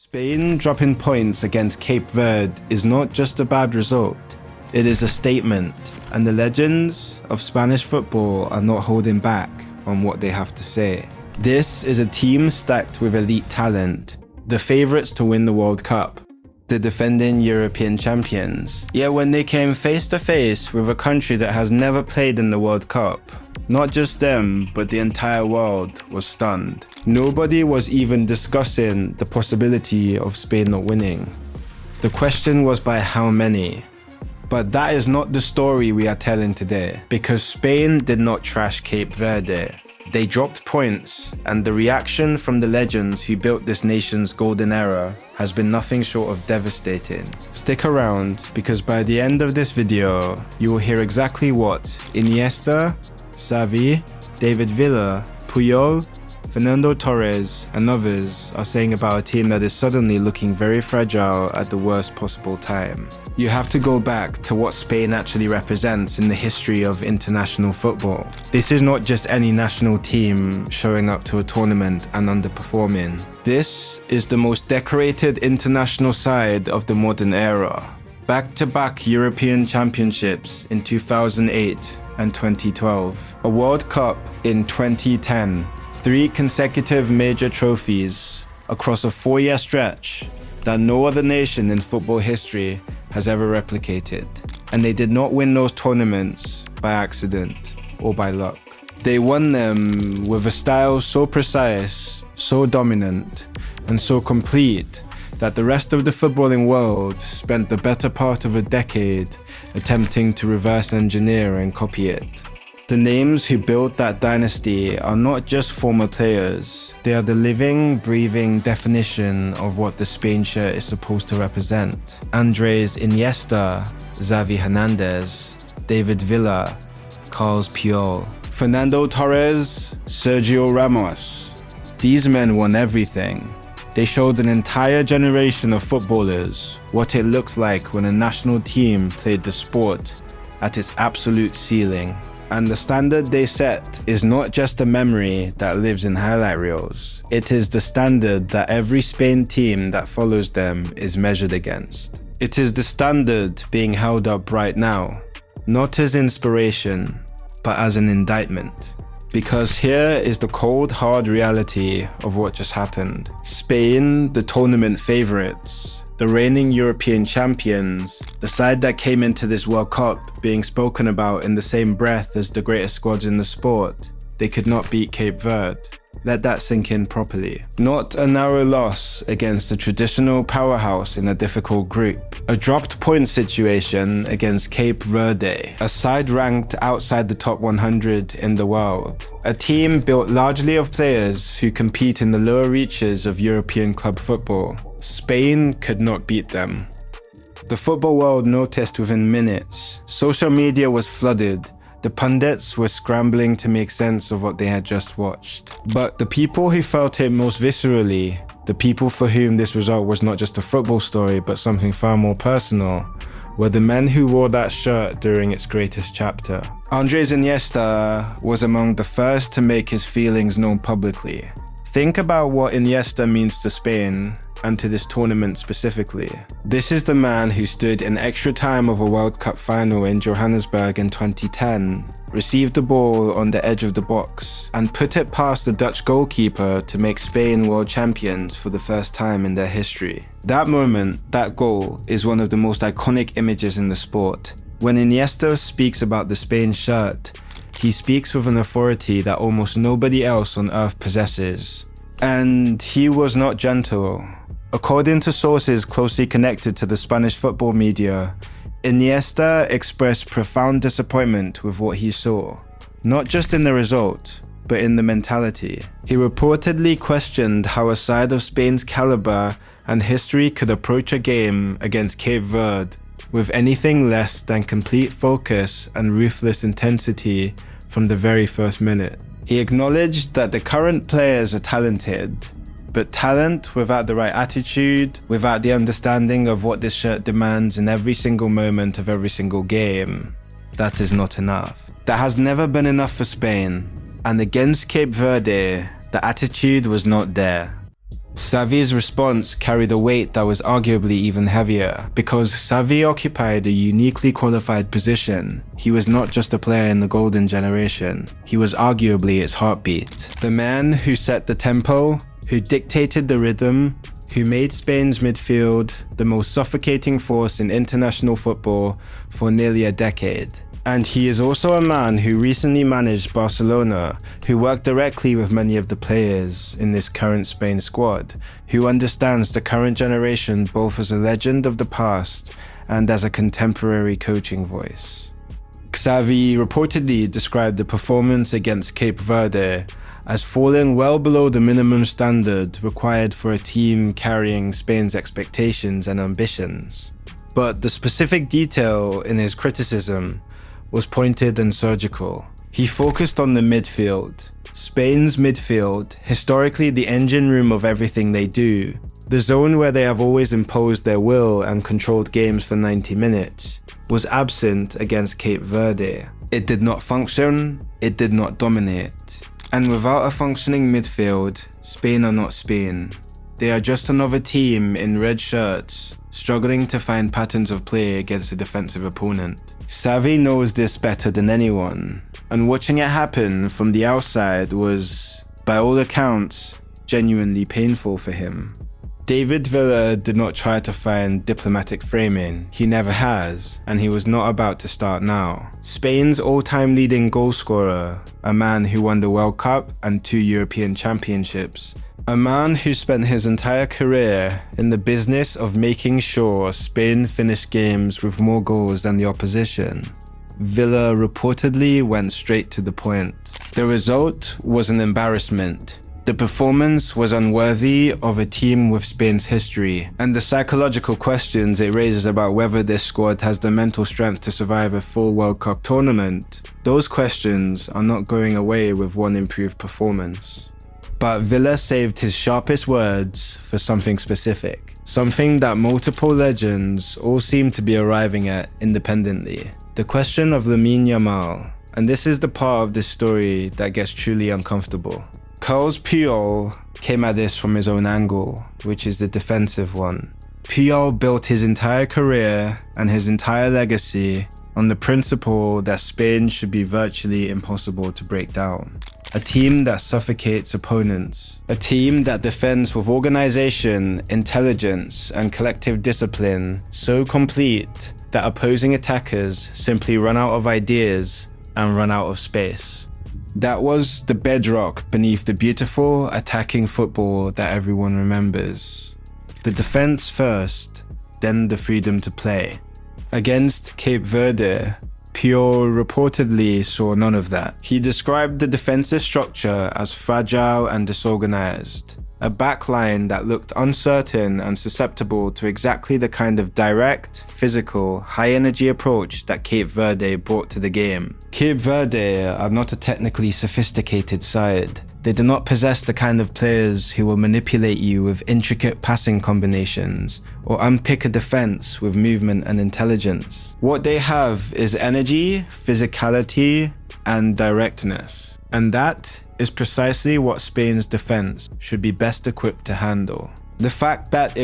Spain dropping points against Cape Verde is not just a bad result, it is a statement, and the legends of Spanish football are not holding back on what they have to say. This is a team stacked with elite talent, the favourites to win the World Cup, the defending European champions. Yet when they came face to face with a country that has never played in the World Cup, not just them, but the entire world was stunned. Nobody was even discussing the possibility of Spain not winning. The question was by how many? But that is not the story we are telling today, because Spain did not trash Cape Verde. They dropped points, and the reaction from the legends who built this nation's golden era has been nothing short of devastating. Stick around, because by the end of this video, you will hear exactly what Iniesta, Xavi, David Villa, Puyol, Fernando Torres, and others are saying about a team that is suddenly looking very fragile at the worst possible time. You have to go back to what Spain actually represents in the history of international football. This is not just any national team showing up to a tournament and underperforming. This is the most decorated international side of the modern era. Back-to-back European championships in 2008 and 2012, a World Cup in 2010, 3 consecutive major trophies across a 4-year stretch that no other nation in football history has ever replicated. And they did not win those tournaments by accident or by luck. They won them with a style so precise, so dominant, and so complete that the rest of the footballing world spent the better part of a decade attempting to reverse engineer and copy it. The names who built that dynasty are not just former players, they are the living, breathing definition of what the Spain shirt is supposed to represent. Andres Iniesta, Xavi Hernandez, David Villa, Carles Puyol, Fernando Torres, Sergio Ramos. These men won everything. They showed an entire generation of footballers what it looked like when a national team played the sport at its absolute ceiling. And the standard they set is not just a memory that lives in highlight reels. It is the standard that every Spain team that follows them is measured against. It is the standard being held up right now, not as inspiration, but as an indictment. Because here is the cold, hard reality of what just happened. Spain, the tournament favourites, the reigning European champions, the side that came into this World Cup being spoken about in the same breath as the greatest squads in the sport, they could not beat Cape Verde. Let that sink in properly. Not a narrow loss against a traditional powerhouse in a difficult group. A dropped point situation against Cape Verde, a side ranked outside the top 100 in the world. A team built largely of players who compete in the lower reaches of European club football. Spain could not beat them. The football world noticed within minutes. Social media was flooded. The pundits were scrambling to make sense of what they had just watched. But the people who felt it most viscerally, the people for whom this result was not just a football story but something far more personal, were the men who wore that shirt during its greatest chapter. Andres Iniesta was among the first to make his feelings known publicly. Think about what Iniesta means to Spain, and to this tournament specifically. This is the man who stood in extra time of a World Cup final in Johannesburg in 2010, received the ball on the edge of the box, and put it past the Dutch goalkeeper to make Spain world champions for the first time in their history. That moment, that goal, is one of the most iconic images in the sport. When Iniesta speaks about the Spain shirt, he speaks with an authority that almost nobody else on earth possesses. And he was not gentle. According to sources closely connected to the Spanish football media, Iniesta expressed profound disappointment with what he saw, not just in the result, but in the mentality. He reportedly questioned how a side of Spain's caliber and history could approach a game against Cape Verde with anything less than complete focus and ruthless intensity from the very first minute. He acknowledged that the current players are talented, but talent without the right attitude, without the understanding of what this shirt demands in every single moment of every single game, that is not enough. That has never been enough for Spain, and against Cape Verde, the attitude was not there. Xavi's response carried a weight that was arguably even heavier, because Xavi occupied a uniquely qualified position. He was not just a player in the golden generation, he was arguably its heartbeat. The man who set the tempo, who dictated the rhythm, who made Spain's midfield the most suffocating force in international football for nearly a decade. And he is also a man who recently managed Barcelona, who worked directly with many of the players in this current Spain squad, who understands the current generation both as a legend of the past and as a contemporary coaching voice. Xavi reportedly described the performance against Cape Verde as falling well below the minimum standard required for a team carrying Spain's expectations and ambitions. But the specific detail in his criticism was pointed and surgical. He focused on the midfield. Spain's midfield, historically the engine room of everything they do, the zone where they have always imposed their will and controlled games for 90 minutes, was absent against Cape Verde. It did not function, it did not dominate. And without a functioning midfield, Spain are not Spain. They are just another team in red shirts, struggling to find patterns of play against a defensive opponent. Xavi knows this better than anyone, and watching it happen from the outside was, by all accounts, genuinely painful for him. David Villa did not try to find diplomatic framing. He never has, and he was not about to start now. Spain's all-time leading goal scorer, a man who won the World Cup and 2 European Championships, a man who spent his entire career in the business of making sure Spain finished games with more goals than the opposition. Villa reportedly went straight to the point. The result was an embarrassment. The performance was unworthy of a team with Spain's history, and the psychological questions it raises about whether this squad has the mental strength to survive a full World Cup tournament, those questions are not going away with one improved performance. But Villa saved his sharpest words for something specific, something that multiple legends all seem to be arriving at independently. The question of Lamine Yamal, and this is the part of this story that gets truly uncomfortable. Carles Puyol came at this from his own angle, which is the defensive one. Puyol built his entire career and his entire legacy on the principle that Spain should be virtually impossible to break down. A team that suffocates opponents. A team that defends with organization, intelligence, and collective discipline so complete that opposing attackers simply run out of ideas and run out of space. That was the bedrock beneath the beautiful, attacking football that everyone remembers. The defense first, then the freedom to play. Against Cape Verde, Puyol reportedly saw none of that. He described the defensive structure as fragile and disorganized, a backline that looked uncertain and susceptible to exactly the kind of direct, physical, high-energy approach that Cape Verde brought to the game. Cape Verde are not a technically sophisticated side. They do not possess the kind of players who will manipulate you with intricate passing combinations or unpick a defense with movement and intelligence. What they have is energy, physicality, and directness. And that is precisely what Spain's defense should be best equipped to handle. The fact that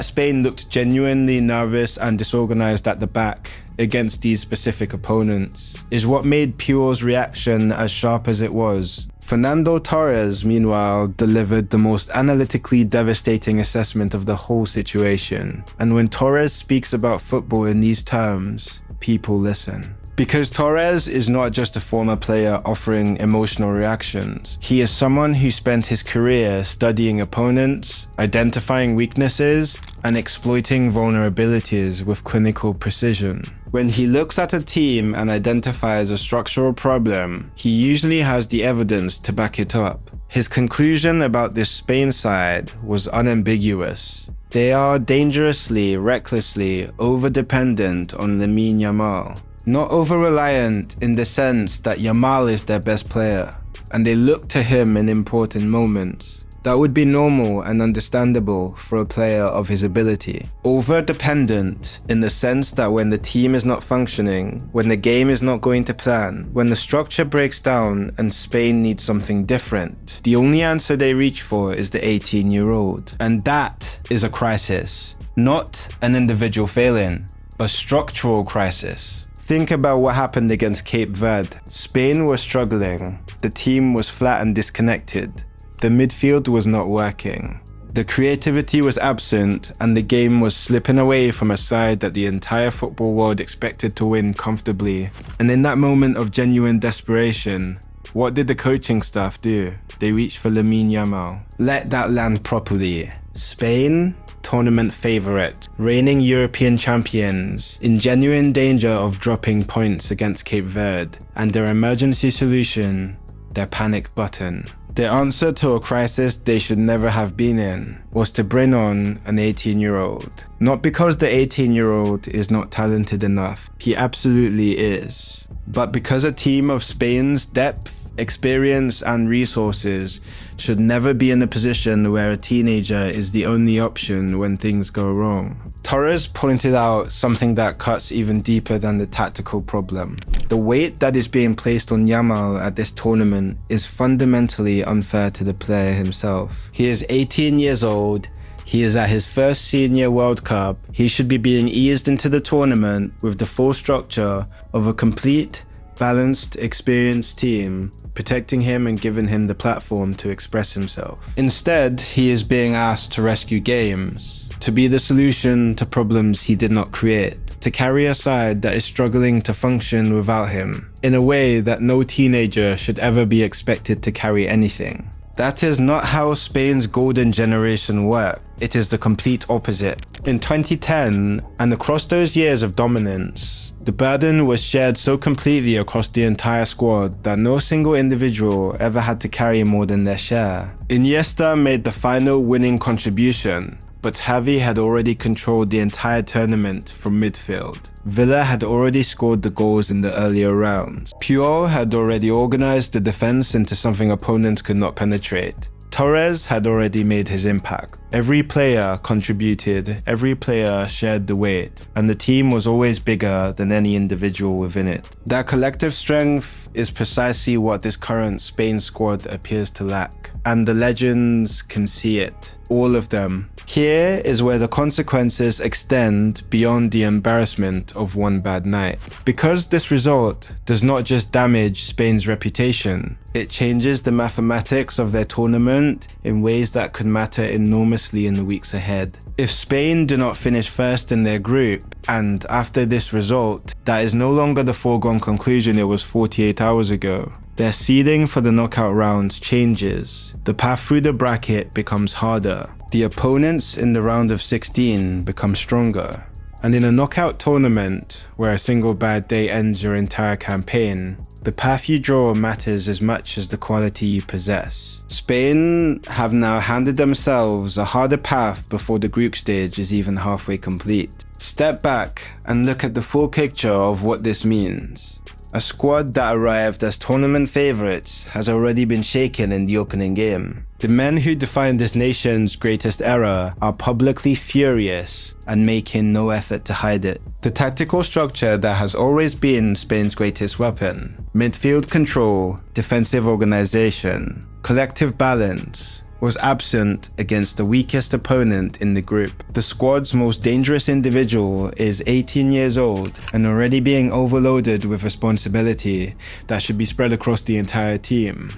Spain looked genuinely nervous and disorganized at the back against these specific opponents is what made Puyol's reaction as sharp as it was. Fernando Torres, meanwhile, delivered the most analytically devastating assessment of the whole situation. And when Torres speaks about football in these terms, people listen. Because Torres is not just a former player offering emotional reactions. He is someone who spent his career studying opponents, identifying weaknesses, and exploiting vulnerabilities with clinical precision. When he looks at a team and identifies a structural problem, he usually has the evidence to back it up. His conclusion about this Spain side was unambiguous. They are dangerously, recklessly over-dependent on Lamine Yamal. Not over-reliant in the sense that Yamal is their best player, and they look to him in important moments. That would be normal and understandable for a player of his ability. Over-dependent in the sense that when the team is not functioning, when the game is not going to plan, when the structure breaks down and Spain needs something different, the only answer they reach for is the 18-year-old. And that is a crisis. Not an individual failing, a structural crisis. Think about what happened against Cape Verde. Spain was struggling. The team was flat and disconnected. The midfield was not working. The creativity was absent, and the game was slipping away from a side that the entire football world expected to win comfortably. And in that moment of genuine desperation, what did the coaching staff do? They reached for Lamine Yamal. Let that land properly. Spain, tournament favourite, reigning European champions, in genuine danger of dropping points against Cape Verde, and their emergency solution, their panic button. The answer to a crisis they should never have been in was to bring on an 18-year-old. Not because the 18-year-old is not talented enough, he absolutely is, but because a team of Spain's depth, experience and resources should never be in a position where a teenager is the only option when things go wrong. Torres pointed out something that cuts even deeper than the tactical problem. The weight that is being placed on Yamal at this tournament is fundamentally unfair to the player himself. He is 18 years old. He is at his first senior World Cup. He should be being eased into the tournament with the full structure of a complete, balanced, experienced team, protecting him and giving him the platform to express himself. Instead, he is being asked to rescue games, to be the solution to problems he did not create, to carry a side that is struggling to function without him, in a way that no teenager should ever be expected to carry anything. That is not how Spain's golden generation worked. It is the complete opposite. In 2010, and across those years of dominance, the burden was shared so completely across the entire squad that no single individual ever had to carry more than their share. Iniesta made the final winning contribution, but Xavi had already controlled the entire tournament from midfield. Villa had already scored the goals in the earlier rounds. Puyol had already organized the defense into something opponents could not penetrate. Torres had already made his impact. Every player contributed, every player shared the weight, and the team was always bigger than any individual within it. That collective strength is precisely what this current Spain squad appears to lack, and the legends can see it. All of them. Here is where the consequences extend beyond the embarrassment of one bad night. Because this result does not just damage Spain's reputation, it changes the mathematics of their tournament in ways that could matter enormously in the weeks ahead. If Spain do not finish first in their group, and after this result, that is no longer the foregone conclusion it was 48 hours ago, their seeding for the knockout rounds changes. The path through the bracket becomes harder. The opponents in the round of 16 become stronger. And in a knockout tournament, where a single bad day ends your entire campaign, the path you draw matters as much as the quality you possess. Spain have now handed themselves a harder path before the group stage is even halfway complete. Step back and look at the full picture of what this means. A squad that arrived as tournament favourites has already been shaken in the opening game. The men who defined this nation's greatest era are publicly furious and making no effort to hide it. The tactical structure that has always been Spain's greatest weapon, midfield control, defensive organisation, collective balance, was absent against the weakest opponent in the group. The squad's most dangerous individual is 18 years old and already being overloaded with responsibility that should be spread across the entire team.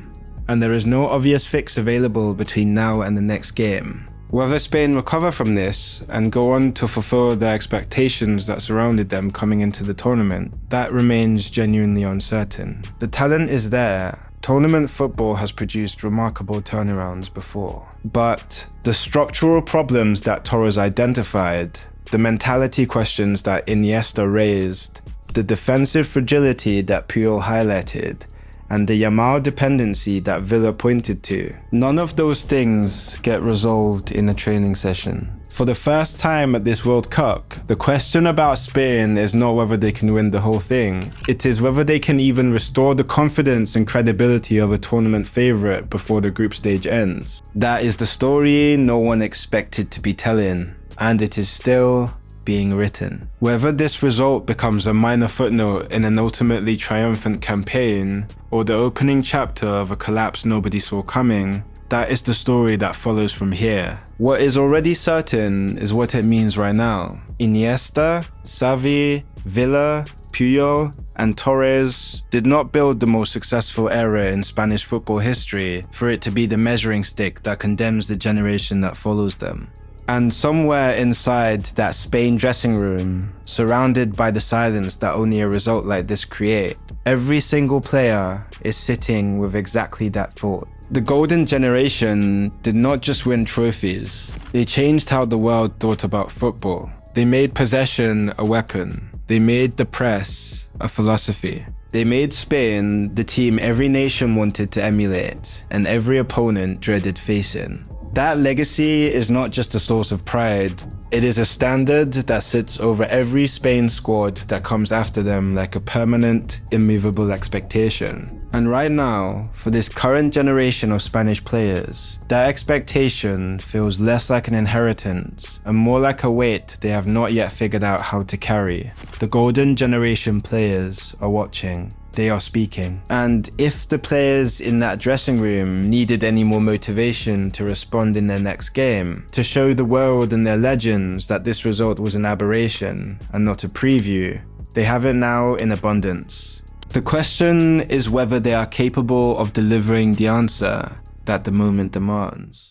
And there is no obvious fix available between now and the next game. Whether Spain recover from this and go on to fulfill the expectations that surrounded them coming into the tournament, that remains genuinely uncertain. The talent is there. Tournament football has produced remarkable turnarounds before. But the structural problems that Torres identified, the mentality questions that Iniesta raised, the defensive fragility that Puyol highlighted, and the Yamal dependency that Villa pointed to, none of those things get resolved in a training session. For the first time at this World Cup, the question about Spain is not whether they can win the whole thing. It is whether they can even restore the confidence and credibility of a tournament favourite before the group stage ends. That is the story no one expected to be telling, and it is still being written. Whether this result becomes a minor footnote in an ultimately triumphant campaign, or the opening chapter of a collapse nobody saw coming, that is the story that follows from here. What is already certain is what it means right now. Iniesta, Xavi, Villa, Puyol, and Torres did not build the most successful era in Spanish football history for it to be the measuring stick that condemns the generation that follows them. And somewhere inside that Spain dressing room, surrounded by the silence that only a result like this creates, every single player is sitting with exactly that thought. The golden generation did not just win trophies, they changed how the world thought about football. They made possession a weapon. They made the press a philosophy. They made Spain the team every nation wanted to emulate and every opponent dreaded facing. That legacy is not just a source of pride, it is a standard that sits over every Spain squad that comes after them like a permanent, immovable expectation. And right now, for this current generation of Spanish players, that expectation feels less like an inheritance and more like a weight they have not yet figured out how to carry. The golden generation players are watching. They are speaking. And if the players in that dressing room needed any more motivation to respond in their next game, to show the world and their legends that this result was an aberration and not a preview, they have it now in abundance. The question is whether they are capable of delivering the answer that the moment demands.